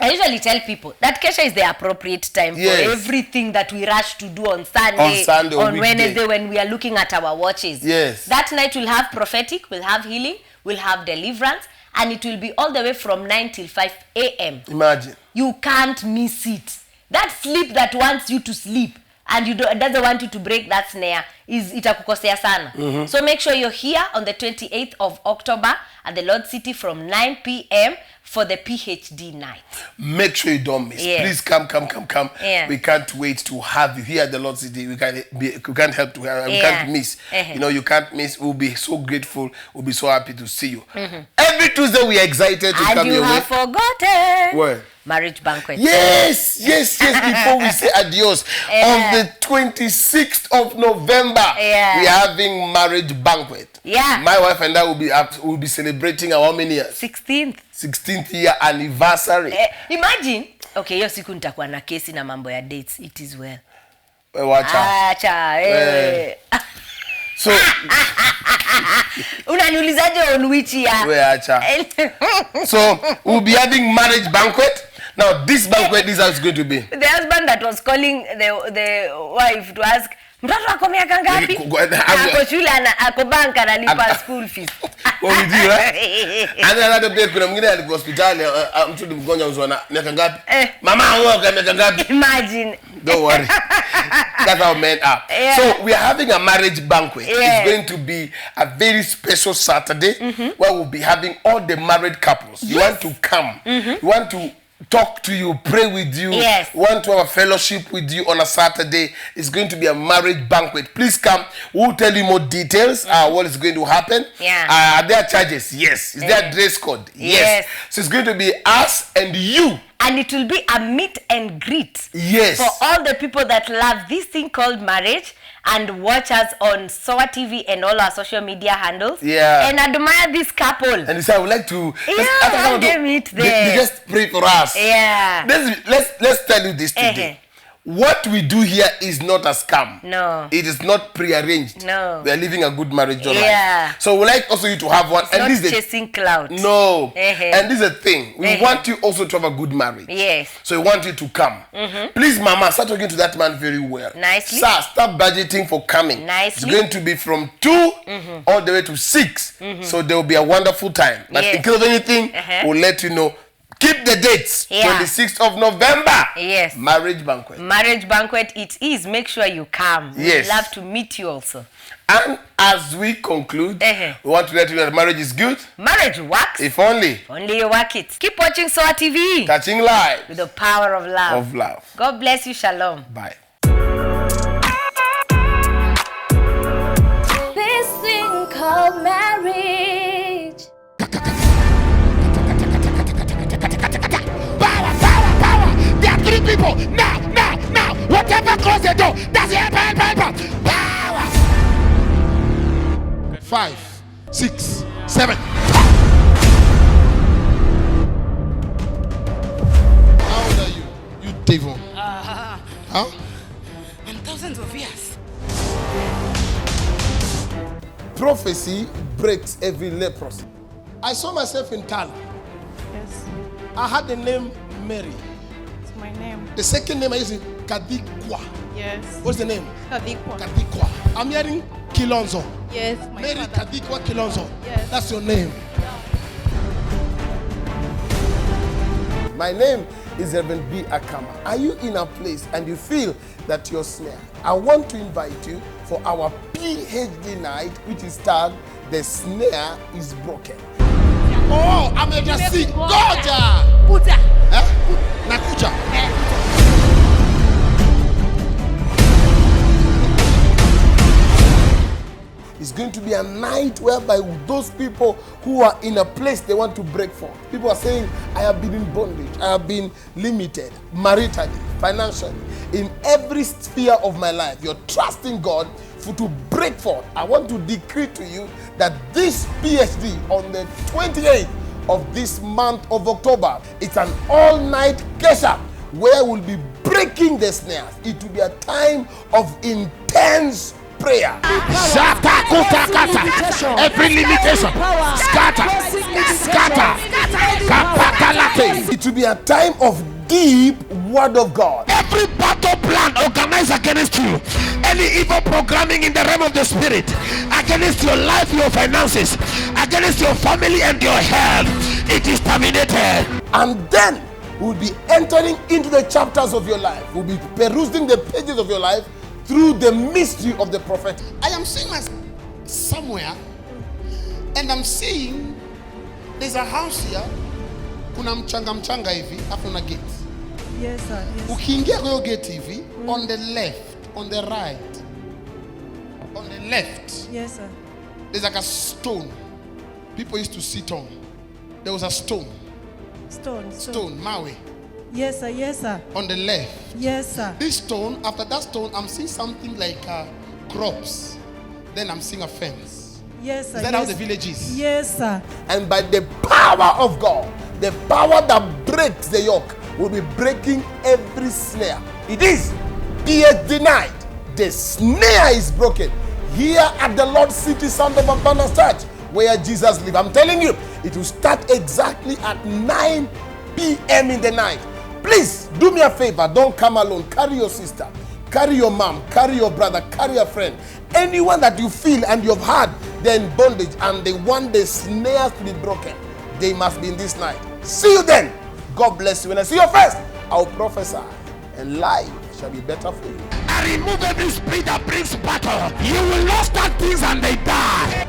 I usually tell people that kesha is the appropriate time for everything that we rush to do on Sunday, on Wednesday when we are looking at our watches. Yes. That night we'll have prophetic, we'll have healing, we'll have deliverance, and it will be all the way from 9 till 5 a.m. Imagine. You can't miss it. That sleep that wants you to sleep and doesn't want you to break that snare is itakukosea sana. So make sure you're here on the 28th of October at the Lord City from 9 p.m. for the PhD night. Make sure you don't miss. Please come. Yeah. We can't wait to have you here at the Lord City. We can't help to have. We can't miss. You can't miss. We'll be so grateful. We'll be so happy to see you. Every Tuesday we are excited to come your way. And you have forgotten. Where? Marriage banquet. Yes. Before we say adios, on the 26th of November, we are having marriage banquet. Yeah. My wife and I will be celebrating our how many years? 16th year anniversary. Imagine. Okay, hiyo siku nitakuwa na kesi na mambo ya dates. It is well. Acha. So unaniulizaje on which year? So we'll be having marriage banquet. Now this banquet is how it's going to be. The husband that was calling the wife to ask, mtoto wako miaka ngapi? Ako shule ako banka analipa school fees. What we do, right? And another day kuna mwingine alikuwa hospitali mtu ni mgonjwa mzona miaka ngapi? Mama wangu miaka ngapi? Imagine. Don't worry. That's how men are. So we are having a marriage banquet. It's going to be a very special Saturday where we'll be having all the married couples. You want to come. You want to talk to you, pray with you, want to have a fellowship with you on a Saturday. It's going to be a marriage banquet. Please come. We'll tell you more details, what is going to happen. Are there charges? Yes. Is there a dress code? Yes. So it's going to be us and you. And it will be a meet and greet. Yes. For all the people that love this thing called marriage and watch us on SOA TV and all our social media handles. Yeah. And admire this couple. And you say, I would like to... have them meet there. They just pray for us. Yeah. Let's tell you this today. what we do here is not a scam. No. It is not prearranged. No. We are living a good marriage life. Yeah. So we like also you to have one. It's and not this is chasing clout. No. And this is a thing. We want you also to have a good marriage. Yes. So we want you to come. Please, Mama, start talking to that man very well. Nicely. Sir, start budgeting for coming. Nicely. It's going to be from 2 all the way to 6. So there will be a wonderful time. But in case of anything, we'll let you know. Keep the dates. 26th of November. Yes. Marriage banquet. Marriage banquet it is. Make sure you come. Yes. We'd love to meet you also. And as we conclude, we want to let you know that marriage is good. Marriage works. If only. Only you work it. Keep watching SOA TV. Touching lives. With the power of love. Of love. God bless you. Shalom. Bye. This thing called marriage. Power. There are 3 people. Now. Whatever close the door, that's it. Power. 5, 6, 7. How old are you? You devil. Huh? And thousands of years. Prophecy breaks every leprosy. I saw myself in Tala. Yes, I had the name Mary. it's my name. The second name I used is Kadikwa. Yes. What's the name? Kadikwa. Kadikwa. I'm hearing Kilonzo. Yes, my Mary father. Kadikwa Kilonzo. Yes. That's your name. My name is Reverend B. Akama. Are you in a place and you feel that you're snared? I want to invite you for our PhD night, which is tagged The Snare is Broken. Oh, I'm a just see. Goja. Puta. Nakuja. It's going to be a night whereby those people who are in a place they want to break forth. People are saying, I have been in bondage. I have been limited, maritally, financially, in every sphere of my life. You're trusting God to break forth. I want to decree to you that this PhD on the 28th of this month of October, it's an all-night kesha where we'll be breaking the snares. It will be a time of intense prayer. Shata kuta kata. Every limitation. Scatter. Kapatalate. It will be a time of deep word of God. Every battle plan organized against you, any evil programming in the realm of the spirit, against your life, your finances, against your family and your health, it is terminated. And then we'll be entering into the chapters of your life. We'll be perusing the pages of your life through the mystery of the prophetic. I am seeing myself somewhere, and I'm seeing there's a house here. Kuna mchanga hivi, hapo na gate. Yes, sir. Yes. Ukiingia kwa hiyo gate hivi, on the left, on the right, on the left, Yes, sir. there's like a stone people used to sit on. There was a stone, Stone. mawe, Yes, sir. Yes, sir. on the left. Yes, sir. This stone, after that stone, I'm seeing something like crops. Then I'm seeing a fence. Yes, sir. Is that how the village is? Yes, sir. And by the power of God, the power that breaks the yoke, will be breaking every snare. It is PhD night. The snare is broken. Here at the Lord City Sound of Abundance Church, where Jesus lives. I'm telling you, it will start exactly at 9 p.m. in the night. Please do me a favor. Don't come alone. Carry your sister, carry your mom, carry your brother, carry a friend. Anyone that you feel and you've had, they're in bondage and they want the snares to be broken, they must be in this night. See you then. God bless you. When I see your face, I'll prophesy and life shall be better for you. I remove every spirit that brings battle. You will not start things and they die.